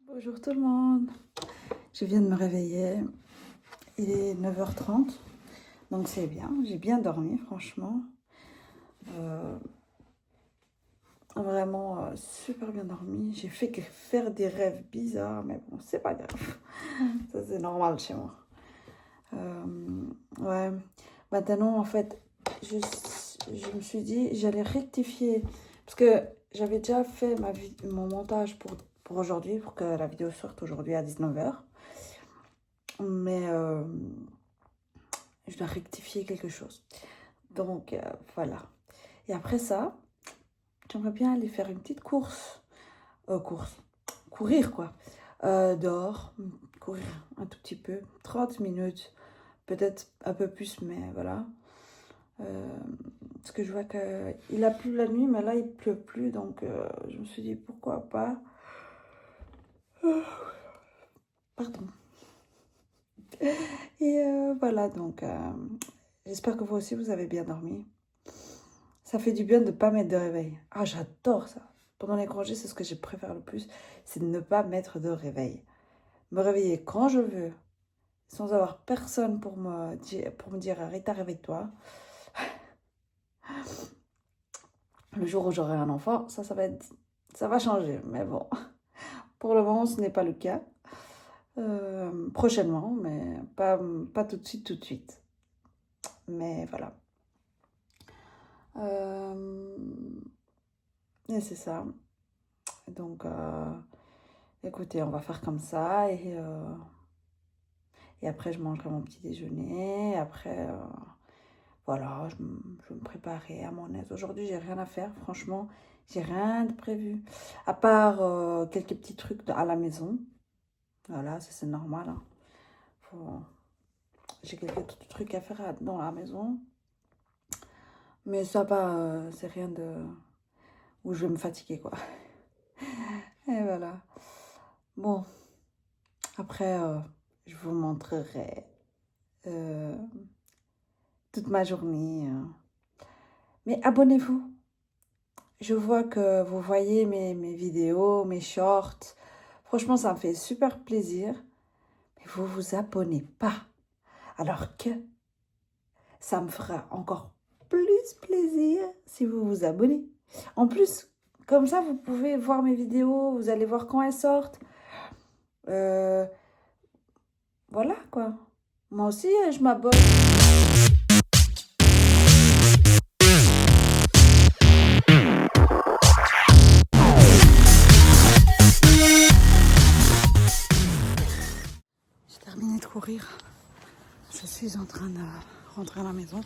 Bonjour tout le monde, je viens de me réveiller, il est 9h30, donc c'est bien, j'ai bien dormi franchement, vraiment super bien dormi, j'ai fait que faire des rêves bizarres, mais bon c'est pas grave, ça c'est normal chez moi. Ouais, maintenant en fait, je me suis dit j'allais rectifier, parce que j'avais déjà fait mon montage pour aujourd'hui, pour que la vidéo sorte aujourd'hui à 19h. Mais je dois rectifier quelque chose. Donc voilà. Et après ça, j'aimerais bien aller faire une petite course. Courir quoi. Dehors. Courir un tout petit peu. 30 minutes. Peut-être un peu plus, mais voilà. Parce que je vois qu'il a plu la nuit, mais là il pleut plus. Donc je me suis dit pourquoi pas. Pardon. Et voilà, donc j'espère que vous aussi vous avez bien dormi. Ça fait du bien de ne pas mettre de réveil. Ah, j'adore ça. Pendant les congés, c'est ce que je préfère le plus, c'est de ne pas mettre de réveil. Me réveiller quand je veux, sans avoir personne pour me dire Rita, réveille-toi. Le jour où j'aurai un enfant, ça va changer. Mais bon, pour le moment, ce n'est pas le cas. Prochainement, mais pas tout de suite, tout de suite. Mais voilà. Et c'est ça. Donc, écoutez, on va faire comme ça. Et après, je mangerai mon petit déjeuner. Après, voilà, je vais me préparer à mon aise. Aujourd'hui, j'ai rien à faire. Franchement, j'ai rien de prévu. À part quelques petits trucs à la maison. Voilà, ça c'est normal. Hein. J'ai quelques trucs à faire dans la maison. Mais ça va, c'est rien de... où je vais me fatiguer, quoi. Et voilà. Bon, après, je vous montrerai toute ma journée. Mais abonnez-vous. Je vois que vous voyez mes vidéos, mes shorts. Franchement, ça me fait super plaisir. Mais vous vous abonnez pas. Alors que ça me fera encore plus plaisir si vous vous abonnez. En plus, comme ça, vous pouvez voir mes vidéos. Vous allez voir quand elles sortent. Voilà, quoi. Moi aussi, je m'abonne. J'ai terminé de courir. Je suis en train de rentrer à la maison.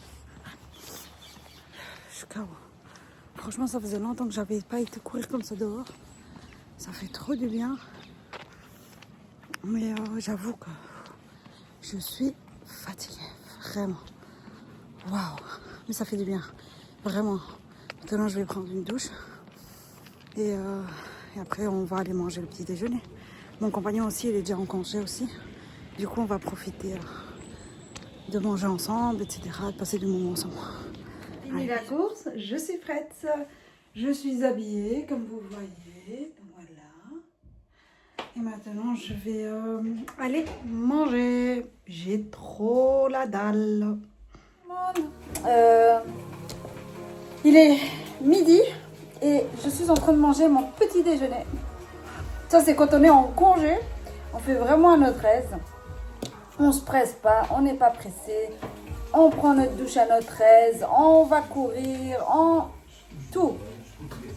Je suis KO. Franchement, ça faisait longtemps que j'avais pas été courir comme ça dehors. Ça fait trop du bien. Mais j'avoue que je suis fatiguée. Vraiment. Waouh. Mais ça fait du bien. Vraiment. Maintenant, je vais prendre une douche. Et après, on va aller manger le petit déjeuner. Mon compagnon aussi, il est déjà en congé aussi. Du coup, on va profiter de manger ensemble, etc. De passer du moment ensemble. Fini la course, je suis prête. Je suis habillée, comme vous voyez. Voilà. Et maintenant, je vais aller manger. J'ai trop la dalle. Il est midi et je suis en train de manger mon petit déjeuner. Ça, c'est quand on est en congé. On fait vraiment à notre aise. On ne se presse pas, on n'est pas pressé. On prend notre douche à notre aise. On va courir, tout.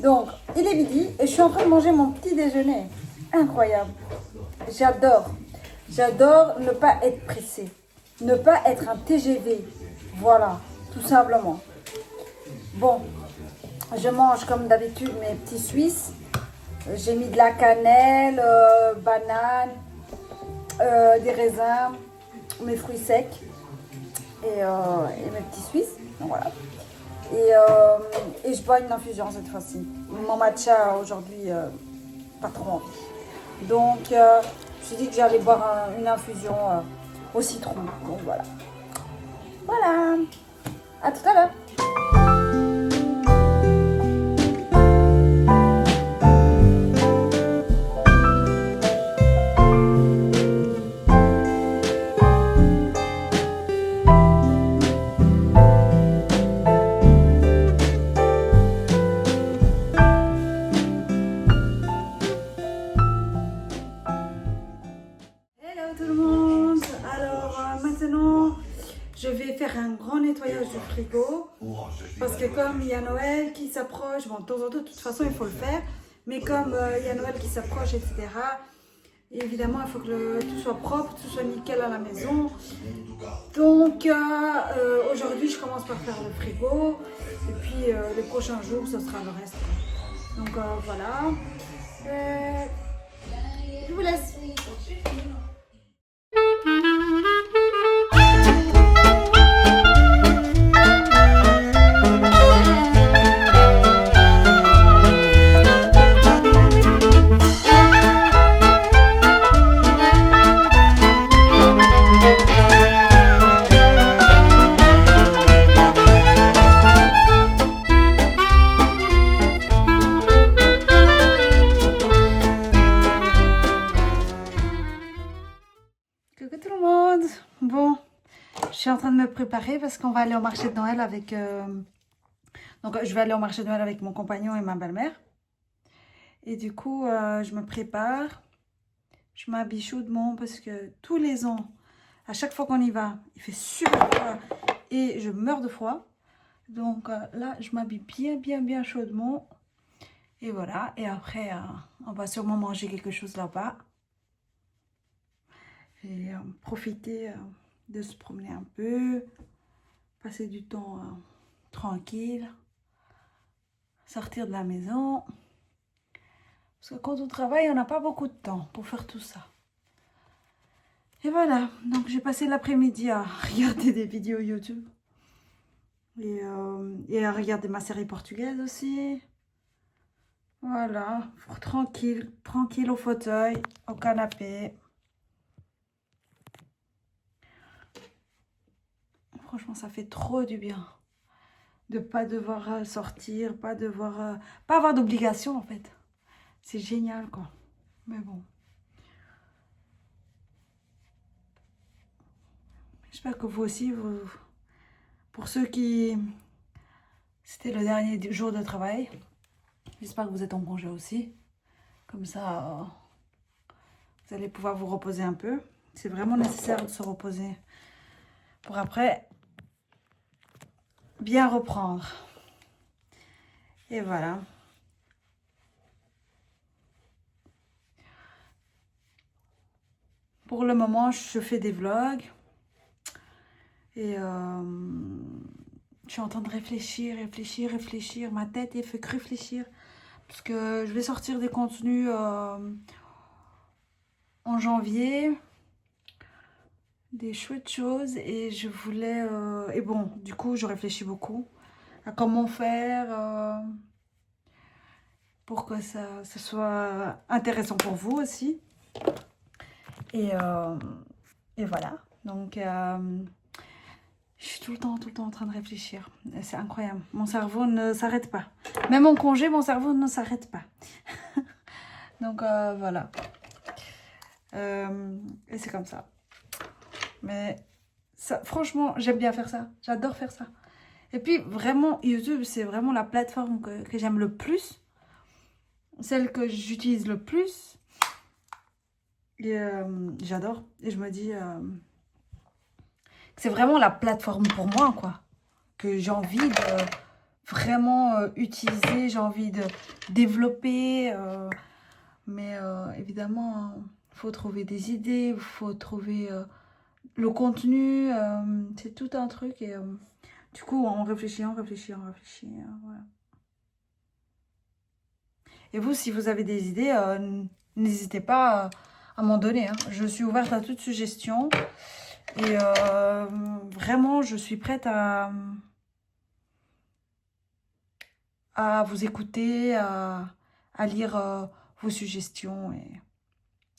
Donc, il est midi et je suis en train de manger mon petit déjeuner. Incroyable. J'adore. J'adore ne pas être pressé. Ne pas être un TGV. Voilà, tout simplement. Bon, je mange comme d'habitude mes petits Suisses. J'ai mis de la cannelle, banane, des raisins, mes fruits secs et mes petits Suisses. Donc voilà. Et je bois une infusion cette fois-ci. Mon matcha aujourd'hui, pas trop envie. Donc, je me suis dit que j'allais boire une infusion au citron. Donc voilà. Voilà. À tout à l'heure. faire un grand nettoyage du frigo. Parce que comme il y a Noël qui s'approche, bon, de temps en temps, de toute façon, il faut le faire. Mais comme il y a Noël qui s'approche, etc., évidemment, il faut que tout soit propre, tout soit nickel à la maison. Donc, aujourd'hui, je commence par faire le frigo. Et puis, les prochains jours, ce sera le reste. Donc, voilà. Je vous laisse. Coucou tout le monde. Bon, je suis en train de me préparer parce qu'on va aller au marché de Noël avec... Donc, je vais aller au marché de Noël avec mon compagnon et ma belle-mère. Et du coup, je me prépare. Je m'habille chaudement parce que tous les ans, à chaque fois qu'on y va, il fait super froid et je meurs de froid. Donc là, je m'habille bien chaudement. Et voilà. Et après, on va sûrement manger quelque chose là-bas. Et profiter de se promener un peu, passer du temps tranquille, sortir de la maison. Parce que quand on travaille, on n'a pas beaucoup de temps pour faire tout ça. Et voilà, donc j'ai passé l'après-midi à regarder des vidéos YouTube. Et à regarder ma série portugaise aussi. Voilà, tranquille au fauteuil, au canapé. Franchement, ça fait trop du bien de pas devoir sortir, pas avoir d'obligation en fait. C'est génial quoi. Mais bon. J'espère que vous aussi, pour ceux qui... C'était le dernier jour de travail. J'espère que vous êtes en congé aussi. Comme ça, vous allez pouvoir vous reposer un peu. C'est vraiment nécessaire de se reposer pour après bien reprendre. Et voilà. Pour le moment, je fais des vlogs. Et je suis en train de réfléchir. Ma tête, elle fait que réfléchir. Parce que je vais sortir des contenus en janvier. Des chouettes choses. Et je voulais... et bon, du coup, je réfléchis beaucoup à comment faire pour que ça soit intéressant pour vous aussi. Et voilà. Donc... je suis tout le temps en train de réfléchir. C'est incroyable. Mon cerveau ne s'arrête pas. Même en congé, mon cerveau ne s'arrête pas. Donc, voilà. Et c'est comme ça. Mais, ça, franchement, j'aime bien faire ça. J'adore faire ça. Et puis, vraiment, YouTube, c'est vraiment la plateforme que j'aime le plus. Celle que j'utilise le plus. Et j'adore. Et je me dis... c'est vraiment la plateforme pour moi, quoi. Que j'ai envie de vraiment utiliser, j'ai envie de développer. Mais évidemment, il faut trouver des idées, il faut trouver le contenu. C'est tout un truc. Et du coup, on réfléchit. Voilà. Et vous, si vous avez des idées, n'hésitez pas à m'en donner. Hein. Je suis ouverte à toute suggestion. Et vraiment, je suis prête à vous écouter, à lire vos suggestions. Et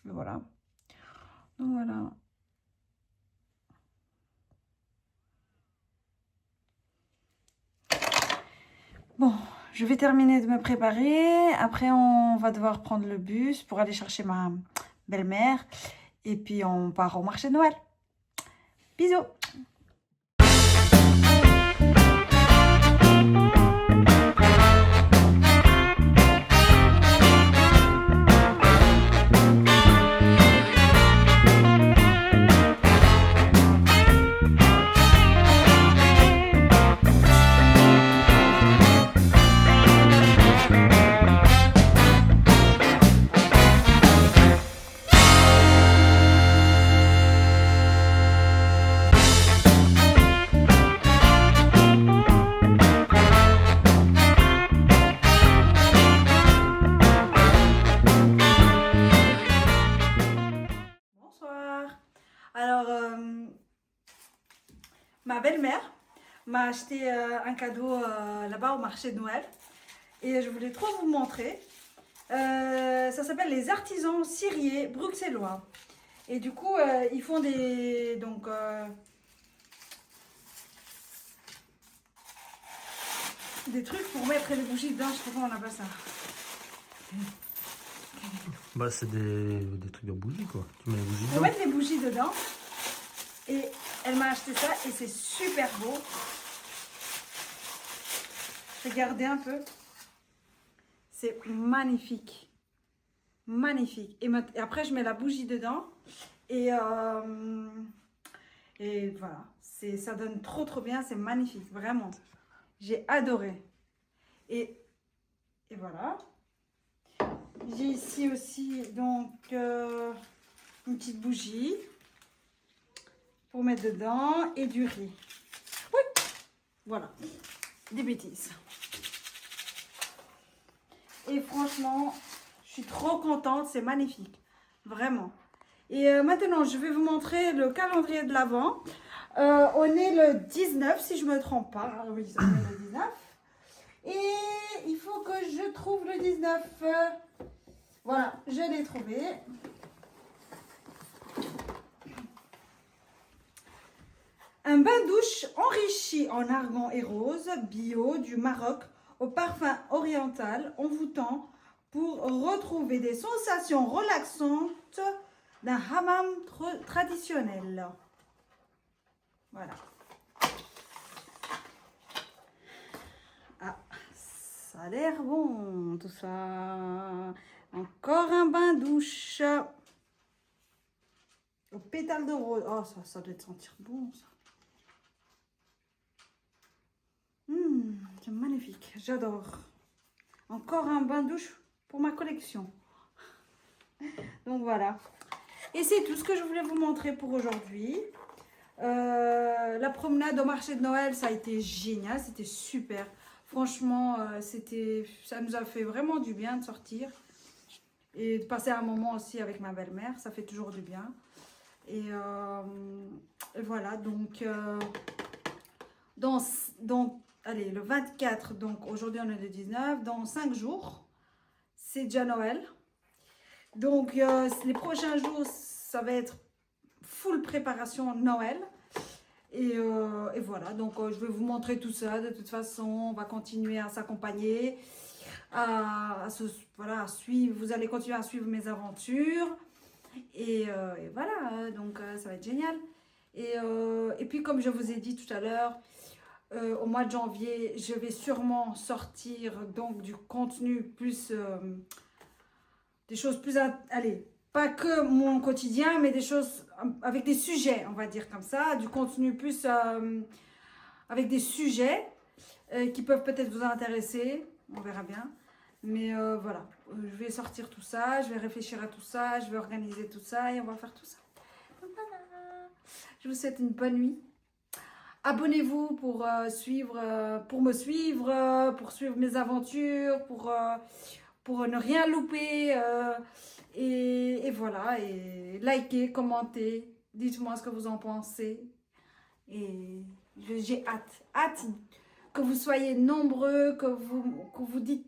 voilà. Donc voilà. Bon, je vais terminer de me préparer. Après, on va devoir prendre le bus pour aller chercher ma belle-mère. Et puis, on part au marché de Noël. Bisous! ma belle-mère m'a acheté un cadeau là-bas au marché de Noël. Et je voulais trop vous montrer. Ça s'appelle les artisans ciriers bruxellois. Et du coup, ils font des... Donc, des trucs pour mettre les bougies dedans. Je sais pas comment on appelle ça. Bah, c'est des trucs de bougies, quoi. Tu mets les bougies Pour dedans. mettre les bougies dedans. Et elle m'a acheté ça et c'est super beau. Regardez un peu. C'est magnifique. Magnifique. Et après, je mets la bougie dedans. Et voilà. Ça donne trop bien. C'est magnifique. Vraiment. J'ai adoré. Et voilà. J'ai ici aussi donc une petite bougie pour mettre dedans et du riz. Oui, voilà, des bêtises. Et franchement, je suis trop contente, c'est magnifique, vraiment. Et maintenant, je vais vous montrer le calendrier de l'Avent. On est le 19, si je ne me trompe pas. Ah oui, on est le 19. Et il faut que je trouve le 19. Voilà, je l'ai trouvé. Un bain-douche enrichi en argan et rose, bio du Maroc, au parfum oriental, envoûtant, pour retrouver des sensations relaxantes d'un hammam traditionnel. Voilà. Ah, ça a l'air bon tout ça. Encore un bain-douche au pétale de rose. Oh, ça doit sentir bon ça. C'est magnifique, j'adore. Encore un bain-douche pour ma collection. Donc voilà. Et c'est tout ce que je voulais vous montrer pour aujourd'hui. La promenade au marché de Noël, ça a été génial, c'était super. Franchement, ça nous a fait vraiment du bien de sortir. Et de passer un moment aussi avec ma belle-mère, ça fait toujours du bien. Et voilà, donc, allez, le 24, donc aujourd'hui on est le 19, dans 5 jours, c'est déjà Noël. Donc les prochains jours, ça va être full préparation Noël. Et voilà, donc je vais vous montrer tout ça. De toute façon, on va continuer à s'accompagner, à suivre. Vous allez continuer à suivre mes aventures. Et voilà, donc ça va être génial. Et puis, comme je vous ai dit tout à l'heure, au mois de janvier, je vais sûrement sortir donc du contenu plus, des choses plus, allez, pas que mon quotidien, mais des choses avec des sujets, on va dire comme ça, du contenu plus avec des sujets qui peuvent peut-être vous intéresser, on verra bien. Mais voilà, je vais sortir tout ça, je vais réfléchir à tout ça, je vais organiser tout ça et on va faire tout ça. Donc voilà, je vous souhaite une bonne nuit. Abonnez-vous pour me suivre, pour suivre mes aventures, pour ne rien louper. Et voilà, et likez, commentez, dites-moi ce que vous en pensez. Et j'ai hâte que vous soyez nombreux, que vous dites,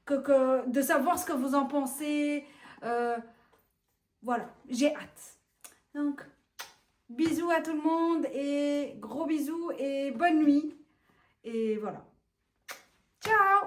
de savoir ce que vous en pensez. Voilà, j'ai hâte. Donc, bisous à tout le monde et gros bisous et bonne nuit. Et voilà. Ciao!